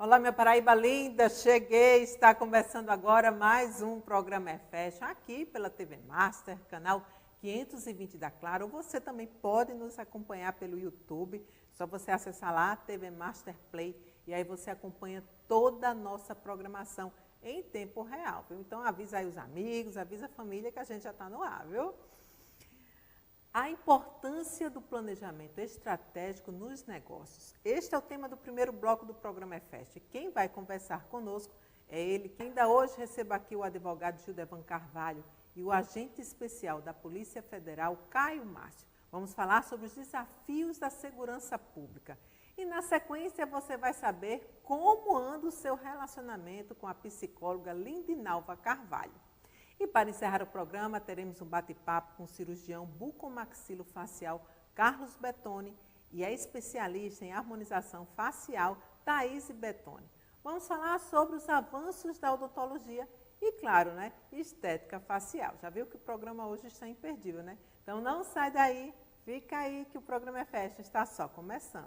Olá, minha Paraíba linda, cheguei, está começando agora mais um programa Fashion aqui pela TV Master, canal 520 da Claro. Você também pode nos acompanhar pelo YouTube, só você acessar lá, TV Master Play, e aí você acompanha toda a nossa programação em tempo real, viu? Então avisa aí os amigos, avisa a família que a gente já está no ar, viu? A importância do planejamento estratégico nos negócios. Este é o tema do primeiro bloco do programa EFEST. Quem vai conversar conosco é ele, que ainda hoje receba aqui o advogado Gildevan Carvalho e o agente especial da Polícia Federal, Caio Márcio. Vamos falar sobre os desafios da segurança pública. E na sequência você vai saber como anda o seu relacionamento com a psicóloga Lindinalva Carvalho. E para encerrar o programa, teremos um bate-papo com o cirurgião bucomaxilofacial Carlos Betoni e a especialista em harmonização facial Thaís Betoni. Vamos falar sobre os avanços da odontologia e, claro, né, estética facial. Já viu que o programa hoje está imperdível, né? Então não sai daí, fica aí que o programa é festa, está só começando.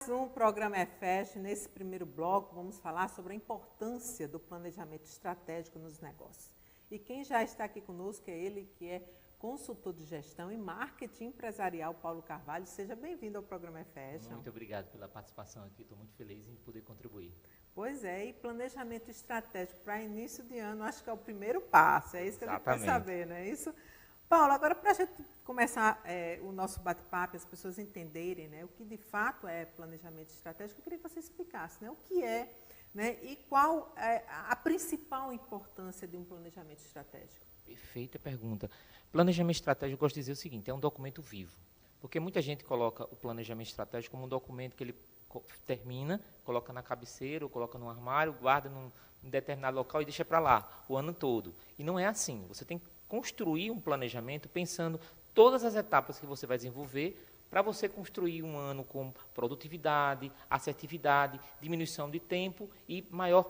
Um programa EFEST, nesse primeiro bloco, vamos falar sobre a importância do planejamento estratégico nos negócios. E quem já está aqui conosco é ele, que é consultor de gestão e marketing empresarial, Paulo Carvalho. Seja bem-vindo ao programa EFEST. Muito obrigado pela participação aqui, estou muito feliz em poder contribuir. Pois é, e planejamento estratégico para início de ano, acho que é o primeiro passo, é isso que a gente quer saber, não é isso? Paulo, agora para a gente começar o nosso bate-papo, as pessoas entenderem, né, o que de fato é planejamento estratégico, eu queria que você explicasse, né, o que é, né, e qual é a principal importância de um planejamento estratégico. Perfeita pergunta. Planejamento estratégico, eu gosto de dizer o seguinte, é um documento vivo, porque muita gente coloca o planejamento estratégico como um documento que ele termina, coloca na cabeceira, ou coloca no armário, guarda num determinado local e deixa para lá o ano todo. E não é assim, você tem que construir um planejamento pensando todas as etapas que você vai desenvolver para você construir um ano com produtividade, assertividade, diminuição de tempo e maior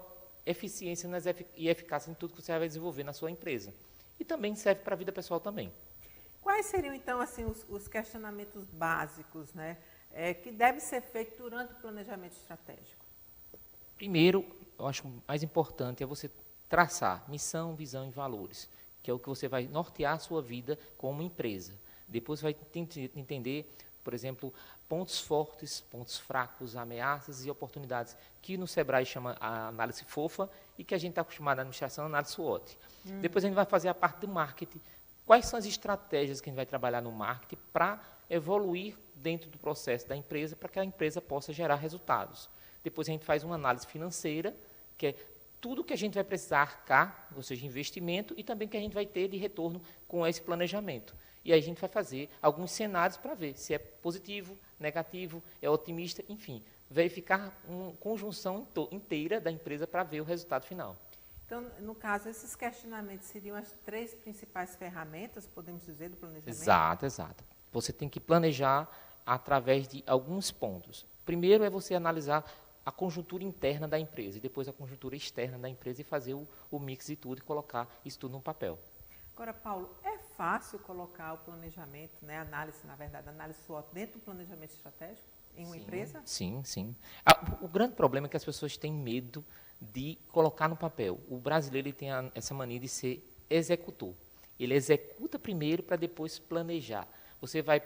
eficiência e eficácia em tudo que você vai desenvolver na sua empresa. E também serve para a vida pessoal também. Quais seriam, então, assim, os questionamentos básicos, né, que deve ser feito durante o planejamento estratégico? Primeiro, eu acho que o mais importante é você traçar missão, visão e valores, que é o que você vai nortear a sua vida como empresa. Depois vai entender, por exemplo, pontos fortes, pontos fracos, ameaças e oportunidades, que no Sebrae chama a análise fofa e que a gente está acostumado na administração, a análise SWOT. Depois a gente vai fazer a parte do marketing. Quais são as estratégias que a gente vai trabalhar no marketing para evoluir dentro do processo da empresa, para que a empresa possa gerar resultados. Depois a gente faz uma análise financeira, que é tudo que a gente vai precisar arcar, ou seja, investimento, e também que a gente vai ter de retorno com esse planejamento. E aí a gente vai fazer alguns cenários para ver se é positivo, negativo, é otimista, enfim, verificar uma conjunção inteira da empresa para ver o resultado final. Então, no caso, esses questionamentos seriam as três principais ferramentas, podemos dizer, do planejamento? Exato, exato. Você tem que planejar através de alguns pontos. Primeiro é você analisar a conjuntura interna da empresa e depois a conjuntura externa da empresa e fazer o mix de tudo e colocar isso tudo no papel. Agora, Paulo, é fácil colocar o planejamento, né, análise, na verdade, análise SWOT dentro do planejamento estratégico em uma empresa? Sim, sim. O grande problema é que as pessoas têm medo de colocar no papel. O brasileiro ele tem essa mania de ser executor. Ele executa primeiro para depois planejar. Você vai,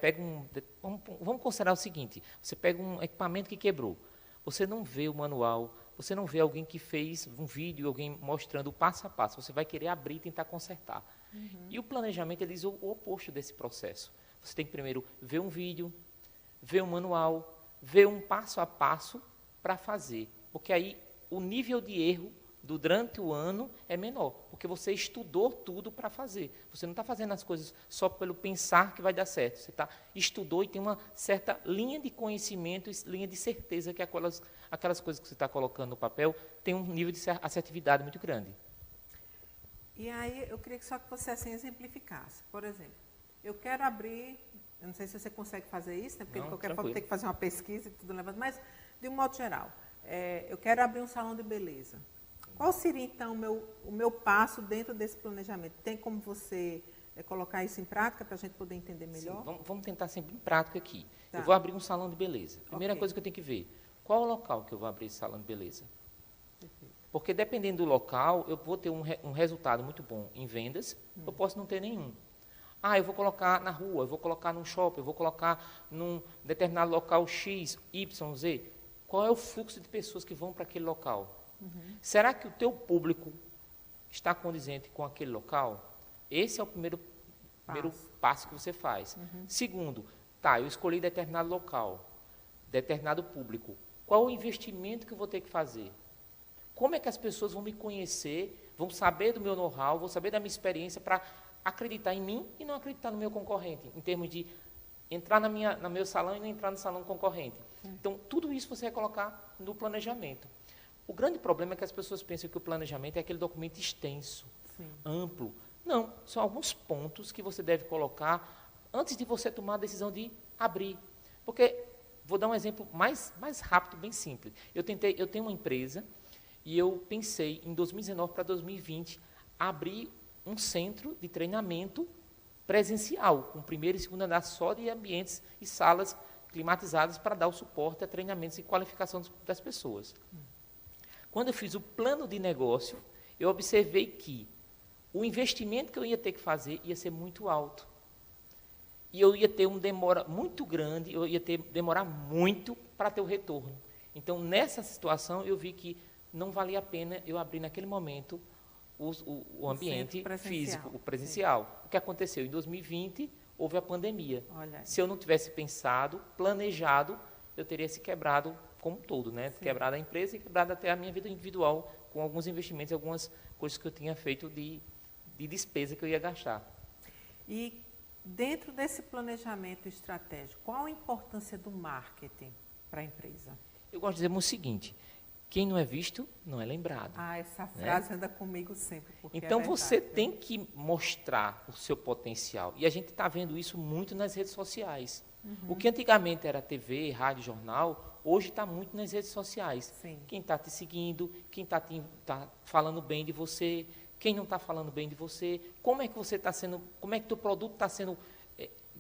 vamos considerar o seguinte, você pega um equipamento que quebrou. Você não vê o manual, você não vê alguém que fez um vídeo, alguém mostrando o passo a passo. Você vai querer abrir e tentar consertar. E o planejamento ele diz o oposto desse processo. Você tem que primeiro ver um vídeo, ver um manual, ver um passo a passo para fazer. Porque aí o nível de erro durante o ano é menor, porque você estudou tudo para fazer. Você não está fazendo as coisas só pelo pensar que vai dar certo. Você estudou e tem uma certa linha de conhecimento, linha de certeza que aquelas coisas que você está colocando no papel tem um nível de assertividade muito grande. E aí eu queria que só que você assim exemplificasse. Por exemplo, eu quero abrir, eu não sei se você consegue fazer isso, né? Porque Não, de qualquer tranquilo. forma tem que fazer uma pesquisa e tudo levando, mas de um modo geral, eu quero abrir um salão de beleza. Qual seria, então, o meu passo dentro desse planejamento? Tem como você colocar isso em prática para a gente poder entender melhor? Sim, vamos tentar sempre em prática aqui. Tá. Eu vou abrir um salão de beleza. Primeira Ok. coisa que eu tenho que ver, qual é o local que eu vou abrir esse salão de beleza? Perfeito. Porque dependendo do local, eu vou ter um resultado muito bom em vendas, eu posso não ter nenhum. Eu vou colocar na rua, eu vou colocar num shopping, eu vou colocar num determinado local X, Y, Z. Qual é o fluxo de pessoas que vão para aquele local? Será que o teu público está condizente com aquele local? Esse é o primeiro passo que você faz. Segundo, eu escolhi determinado local, determinado público. Qual o investimento que eu vou ter que fazer? Como é que as pessoas vão me conhecer, vão saber do meu know-how, vão saber da minha experiência para acreditar em mim e não acreditar no meu concorrente, em termos de entrar no meu salão e não entrar no salão concorrente. Então, tudo isso você vai colocar no planejamento. O grande problema é que as pessoas pensam que o planejamento é aquele documento extenso, Sim. amplo. Não, são alguns pontos que você deve colocar antes de você tomar a decisão de abrir. Porque, vou dar um exemplo mais rápido, bem simples. Eu tenho uma empresa e eu pensei, em 2019 para 2020, abrir um centro de treinamento presencial, com primeiro e segundo andar só de ambientes e salas climatizadas para dar o suporte a treinamentos e qualificação das pessoas. Quando eu fiz o plano de negócio, eu observei que o investimento que eu ia ter que fazer ia ser muito alto. E eu ia ter uma demora muito grande, eu ia demorar muito para ter o retorno. Então, nessa situação, eu vi que não valia a pena eu abrir naquele momento o ambiente físico, o presencial. Sim. O que aconteceu? Em 2020, houve a pandemia. Se eu não tivesse pensado, planejado, eu teria se quebrado como um todo, né? Sim. Quebrado a empresa e quebrado até a minha vida individual, com alguns investimentos, algumas coisas que eu tinha feito de despesa que eu ia gastar. E dentro desse planejamento estratégico, qual a importância do marketing para a empresa? Eu gosto de dizer o seguinte: quem não é visto, não é lembrado. Essa frase anda comigo sempre. Então, você tem que mostrar o seu potencial. E a gente está vendo isso muito nas redes sociais. O que antigamente era TV, rádio, jornal, hoje está muito nas redes sociais. Sim. Quem está te seguindo, quem está falando bem de você, quem não está falando bem de você, como é que você está sendo, como é que teu produto está sendo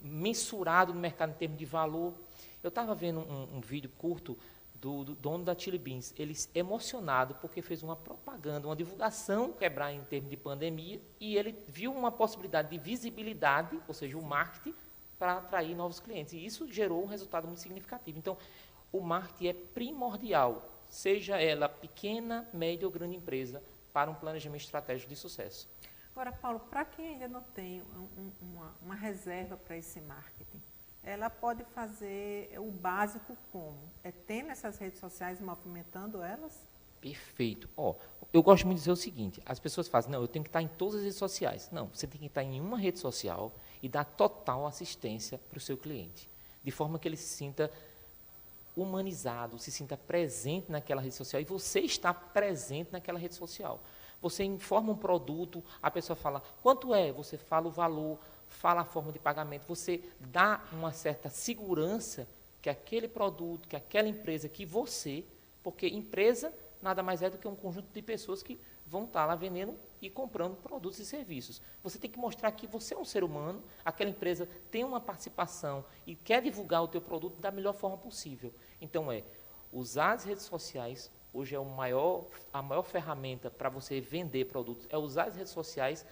mensurado no mercado em termos de valor. Eu estava vendo um vídeo curto do dono da Chili Beans, ele emocionado porque fez uma propaganda, uma divulgação quebrar em termos de pandemia, e ele viu uma possibilidade de visibilidade, ou seja, o marketing, para atrair novos clientes. E isso gerou um resultado muito significativo. Então, o marketing é primordial, seja ela pequena, média ou grande empresa, para um planejamento estratégico de sucesso. Agora, Paulo, para quem ainda não tem uma reserva para esse marketing, ela pode fazer o básico como? Tendo essas redes sociais, movimentando elas? Perfeito. Eu gosto muito de dizer o seguinte: as pessoas fazem, não, eu tenho que estar em todas as redes sociais. Não, você tem que estar em uma rede social e dar total assistência para o seu cliente, de forma que ele se sinta humanizado, se sinta presente naquela rede social, e você está presente naquela rede social. Você informa um produto, a pessoa fala, quanto é? Você fala o valor, fala a forma de pagamento, você dá uma certa segurança que aquele produto, que aquela empresa, que você, porque empresa nada mais é do que um conjunto de pessoas que vão estar lá vendendo e comprando produtos e serviços. Você tem que mostrar que você é um ser humano, aquela empresa tem uma participação e quer divulgar o teu produto da melhor forma possível. Então, usar as redes sociais, hoje é a maior ferramenta para você vender produtos, é usar as redes sociais,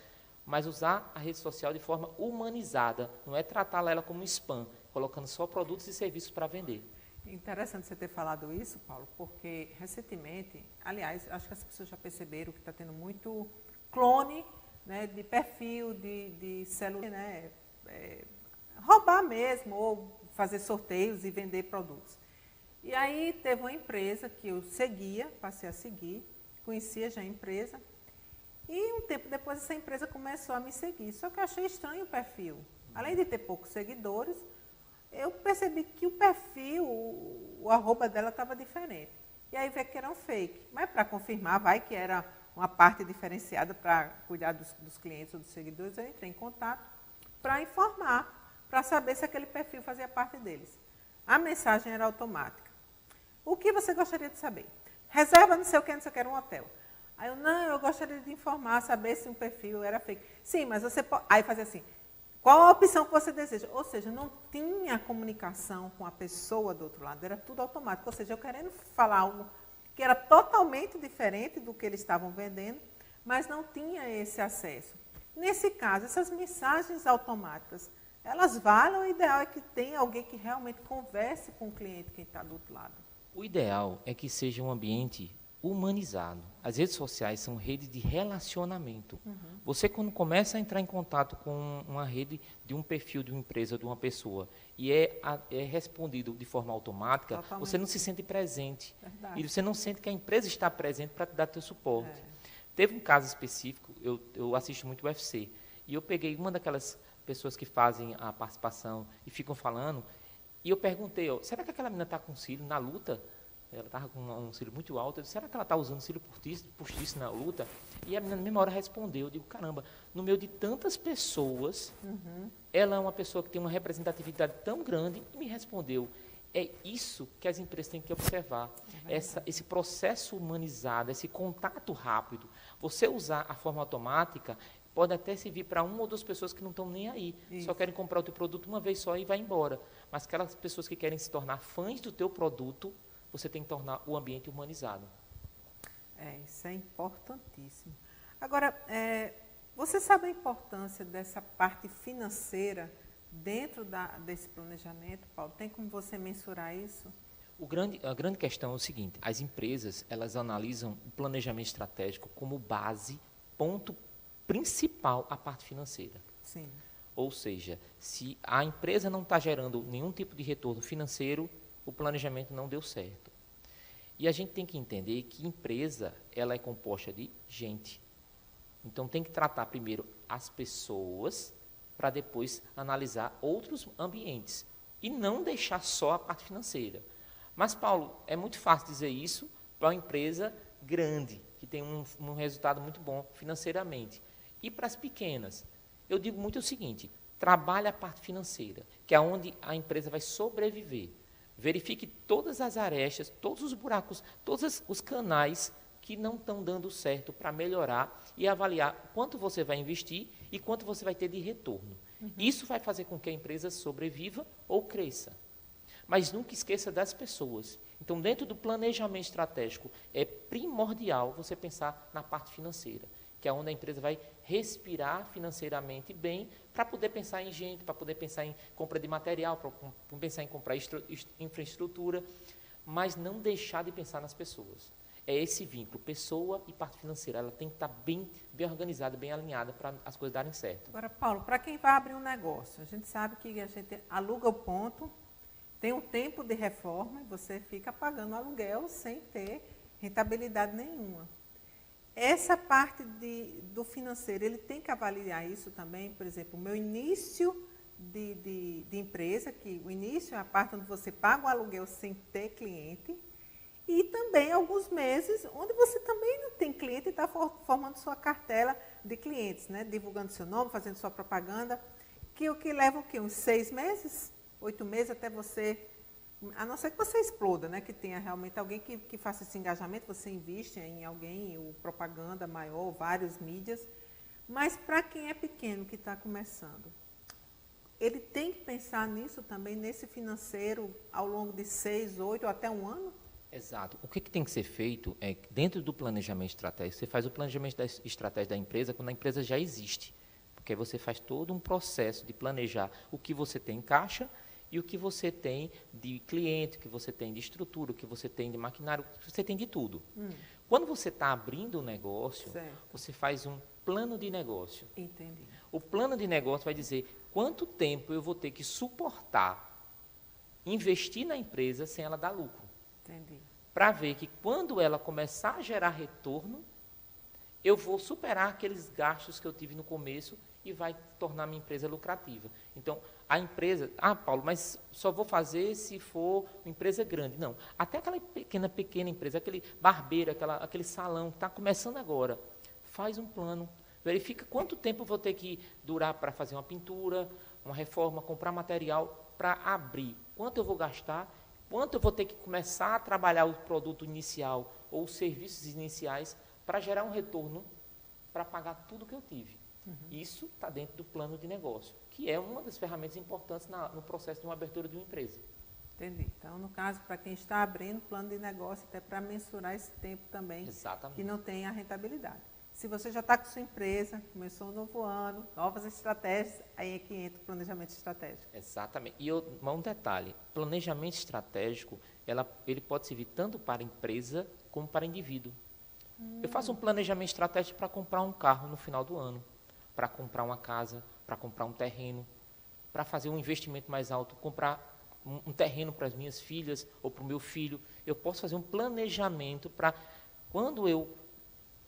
mas usar a rede social de forma humanizada, não é tratá-la ela como spam, colocando só produtos e serviços para vender. Interessante você ter falado isso, Paulo, porque recentemente, aliás, acho que as pessoas já perceberam que está tendo muito clone, né, de perfil, de celular, né, roubar mesmo, ou fazer sorteios e vender produtos. E aí teve uma empresa que eu seguia, passei a seguir, conhecia já a empresa. E um tempo depois essa empresa começou a me seguir. Só que eu achei estranho o perfil. Além de ter poucos seguidores, eu percebi que o perfil, o arroba dela estava diferente. E aí vi que era um fake. Mas para confirmar, vai que era uma parte diferenciada para cuidar dos clientes ou dos seguidores, eu entrei em contato para informar, para saber se aquele perfil fazia parte deles. A mensagem era automática. O que você gostaria de saber? Reserva não sei o que, era um hotel. Aí eu gostaria de informar, saber se um perfil era fake. Sim, mas você pode... Aí fazia assim, qual a opção que você deseja? Ou seja, não tinha comunicação com a pessoa do outro lado, era tudo automático. Ou seja, eu querendo falar algo que era totalmente diferente do que eles estavam vendendo, mas não tinha esse acesso. Nesse caso, essas mensagens automáticas, elas valem, o ideal é que tenha alguém que realmente converse com o cliente, quem está do outro lado. O ideal é que seja um ambiente humanizado. As redes sociais são redes de relacionamento. Você, quando começa a entrar em contato com uma rede de um perfil de uma empresa, de uma pessoa, e é respondido de forma automática, Totalmente. você não se sente presente. Verdade. E você não sente que a empresa está presente para te dar teu suporte. Teve um caso específico, eu assisto muito o UFC, e eu peguei uma daquelas pessoas que fazem a participação e ficam falando, e eu perguntei, será que aquela menina está com cílio na luta? Ela estava com um cílio muito alto. Eu disse, será que ela está usando cílio postiço na luta? E a menina, na mesma hora, respondeu. Eu digo, caramba, no meio de tantas pessoas, ela é uma pessoa que tem uma representatividade tão grande e me respondeu. É isso que as empresas têm que observar. Esse processo humanizado, esse contato rápido. Você usar a forma automática pode até servir para uma ou duas pessoas que não estão nem aí. Isso. Só querem comprar o teu produto uma vez só e vai embora. Mas aquelas pessoas que querem se tornar fãs do teu produto, você tem que tornar o ambiente humanizado. Isso é importantíssimo. Agora, você sabe a importância dessa parte financeira dentro desse planejamento, Paulo? Tem como você mensurar isso? A grande questão é o seguinte, as empresas, elas analisam o planejamento estratégico como base, ponto principal, a parte financeira. Sim. Ou seja, se a empresa não está gerando nenhum tipo de retorno financeiro, o planejamento não deu certo. E a gente tem que entender que empresa, ela é composta de gente. Então, tem que tratar primeiro as pessoas, para depois analisar outros ambientes. E não deixar só a parte financeira. Mas, Paulo, é muito fácil dizer isso para uma empresa grande, que tem um resultado muito bom financeiramente. E para as pequenas, eu digo muito o seguinte, trabalhe a parte financeira, que é onde a empresa vai sobreviver. Verifique todas as arestas, todos os buracos, todos os canais que não estão dando certo para melhorar e avaliar quanto você vai investir e quanto você vai ter de retorno. Isso vai fazer com que a empresa sobreviva ou cresça. Mas nunca esqueça das pessoas. Então, dentro do planejamento estratégico, é primordial você pensar na parte financeira, que é onde a empresa vai respirar financeiramente bem para poder pensar em gente, para poder pensar em compra de material, para pensar em comprar infraestrutura, mas não deixar de pensar nas pessoas. É esse vínculo, pessoa e parte financeira, ela tem que estar bem organizada, bem alinhada para as coisas darem certo. Agora, Paulo, para quem vai abrir um negócio, a gente sabe que a gente aluga o ponto, tem um tempo de reforma e você fica pagando aluguel sem ter rentabilidade nenhuma. Essa parte do financeiro, ele tem que avaliar isso também, por exemplo, o meu início de empresa, que o início é a parte onde você paga o aluguel sem ter cliente, e também alguns meses onde você também não tem cliente e está formando sua cartela de clientes, né? Divulgando seu nome, fazendo sua propaganda, o que leva o quê? Uns 6 meses, 8 meses até você, a não ser que você exploda, né? Que tenha realmente alguém que faça esse engajamento, você investe em alguém, ou propaganda maior, vários mídias. Mas para quem é pequeno, que está começando, ele tem que pensar nisso também, nesse financeiro, ao longo de 6, 8 ou até um ano? Exato. O que tem que ser feito é, dentro do planejamento estratégico, você faz o planejamento da estratégia da empresa quando a empresa já existe. Porque aí você faz todo um processo de planejar o que você tem em caixa e o que você tem de cliente, o que você tem de estrutura, o que você tem de maquinário, o que você tem de tudo. Quando você está abrindo um negócio, você faz um plano de negócio. Entendi. O plano de negócio vai dizer quanto tempo eu vou ter que suportar investir na empresa sem ela dar lucro. Entendi. para ver que quando ela começar a gerar retorno, eu vou superar aqueles gastos que eu tive no começo e vai tornar minha empresa lucrativa. Então, a empresa, Paulo, mas só vou fazer se for uma empresa grande. Não, até aquela pequena empresa, aquele barbeiro, aquele salão que está começando agora, faz um plano, verifica quanto tempo eu vou ter que durar para fazer uma pintura, uma reforma, comprar material para abrir, quanto eu vou gastar, quanto eu vou ter que começar a trabalhar o produto inicial ou os serviços iniciais para gerar um retorno para pagar tudo que eu tive. Isso está dentro do plano de negócio, que é uma das ferramentas importantes no processo de uma abertura de uma empresa. Entendi. Então, no caso, para quem está abrindo plano de negócio, até para mensurar esse tempo também, Exatamente. que não tem a rentabilidade. Se você já está com sua empresa, começou um novo ano, novas estratégias, aí é que entra o planejamento estratégico. Exatamente. E um detalhe, planejamento estratégico, ele pode servir tanto para empresa como para indivíduo. Eu faço um planejamento estratégico para comprar um carro no final do ano, para comprar uma casa, para comprar um terreno, para fazer um investimento mais alto, comprar um terreno para as minhas filhas ou para o meu filho. Eu posso fazer um planejamento para, quando eu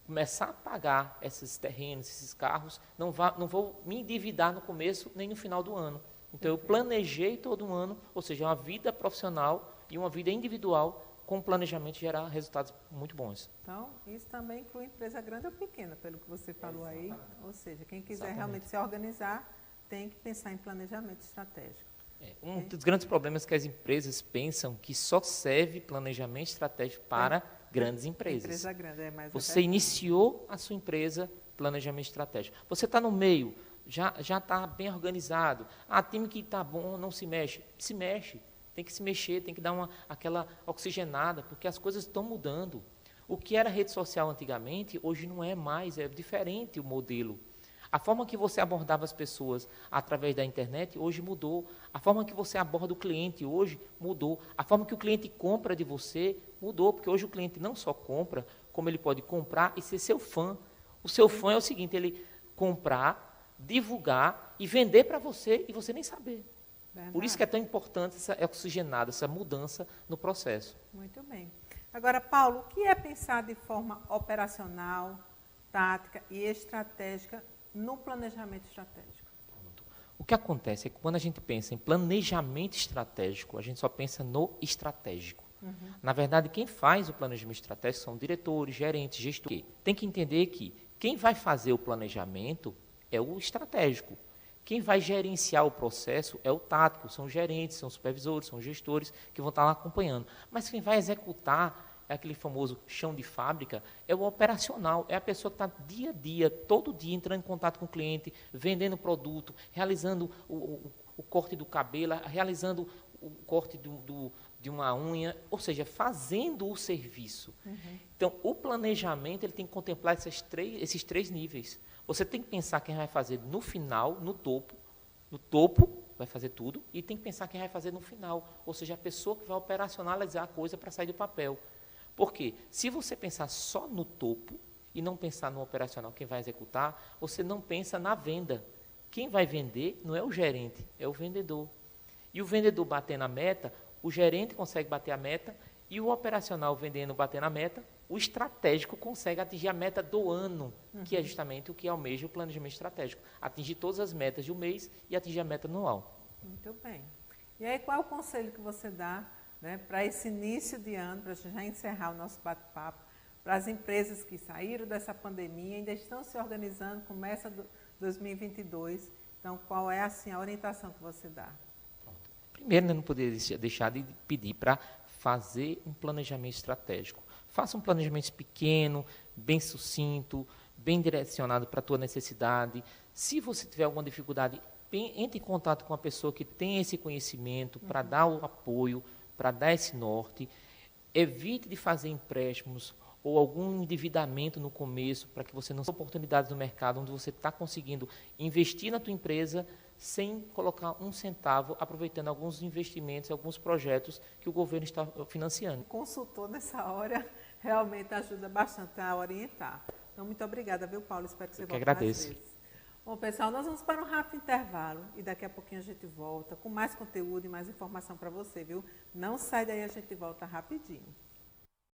começar a pagar esses terrenos, esses carros, não vou me endividar no começo nem no final do ano. Então, eu planejei todo um ano, ou seja, uma vida profissional e uma vida individual com planejamento gerar resultados muito bons. Então, isso também inclui empresa grande ou pequena, pelo que você falou aí. Ou seja, quem quiser Exatamente. realmente se organizar, tem que pensar em planejamento estratégico. Um dos grandes problemas é que as empresas pensam que só serve planejamento estratégico para grandes empresas. Empresa grande, mais Você iniciou a sua empresa, planejamento estratégico. Você está no meio, já está bem organizado. Time que está bom não se mexe. Se mexe, tem que se mexer, tem que dar aquela oxigenada, porque as coisas estão mudando. O que era rede social antigamente, hoje não é mais, é diferente o modelo. A forma que você abordava as pessoas através da internet, hoje mudou. A forma que você aborda o cliente hoje mudou. A forma que o cliente compra de você mudou, porque hoje o cliente não só compra, como ele pode comprar e ser seu fã. O seu fã é o seguinte, ele comprar, divulgar e vender para você e você nem saber. Verdade. Por isso que é tão importante essa oxigenada, essa mudança no processo. Muito bem. Agora, Paulo, o que é pensar de forma operacional, tática e estratégica no planejamento estratégico? O que acontece é que quando a gente pensa em planejamento estratégico, a gente só pensa no estratégico. Na verdade, quem faz o planejamento estratégico são diretores, gerentes, gestores. Tem que entender que quem vai fazer o planejamento é o estratégico. Quem vai gerenciar o processo é o tático, são os gerentes, são os supervisores, são os gestores que vão estar lá acompanhando. Mas quem vai executar é aquele famoso chão de fábrica, é o operacional, é a pessoa que está dia a dia, todo dia, entrando em contato com o cliente, vendendo produto, realizando o corte do cabelo, realizando o corte de uma unha, ou seja, fazendo o serviço. Então, o planejamento ele tem que contemplar esses três níveis. Você tem que pensar quem vai fazer no final, no topo vai fazer tudo, e tem que pensar quem vai fazer no final, ou seja, a pessoa que vai operacionalizar a coisa para sair do papel. Por quê? Se você pensar só no topo e não pensar no operacional, quem vai executar, você não pensa na venda. Quem vai vender não é o gerente, é o vendedor. E o vendedor batendo a meta, o gerente consegue bater a meta, e o operacional vendendo bater na meta, o estratégico consegue atingir a meta do ano, que é justamente o que almeja o planejamento estratégico. Atingir todas as metas de um mês e atingir a meta anual. Muito bem. E aí, qual é o conselho que você dá, né, para esse início de ano, para já encerrar o nosso bate-papo, para as empresas que saíram dessa pandemia, ainda estão se organizando, começa 2022, então qual é assim, a orientação que você dá? Primeiro, não poderia deixar de pedir para fazer um planejamento estratégico. Faça um planejamento pequeno, bem sucinto, bem direcionado para a tua necessidade. Se você tiver alguma dificuldade, entre em contato com a pessoa que tem esse conhecimento para dar o apoio, para dar esse norte. Evite de fazer empréstimos ou algum endividamento no começo, para que você não tenha oportunidades no mercado onde você está conseguindo investir na tua empresa sem colocar um centavo, aproveitando alguns investimentos, alguns projetos que o governo está financiando. O consultor nessa hora realmente ajuda bastante a orientar. Então, muito obrigada, viu, Paulo? Espero que você volte mais vezes. Bom, pessoal, nós vamos para um rápido intervalo e daqui a pouquinho a gente volta com mais conteúdo e mais informação para você, viu? Não sai daí, a gente volta rapidinho.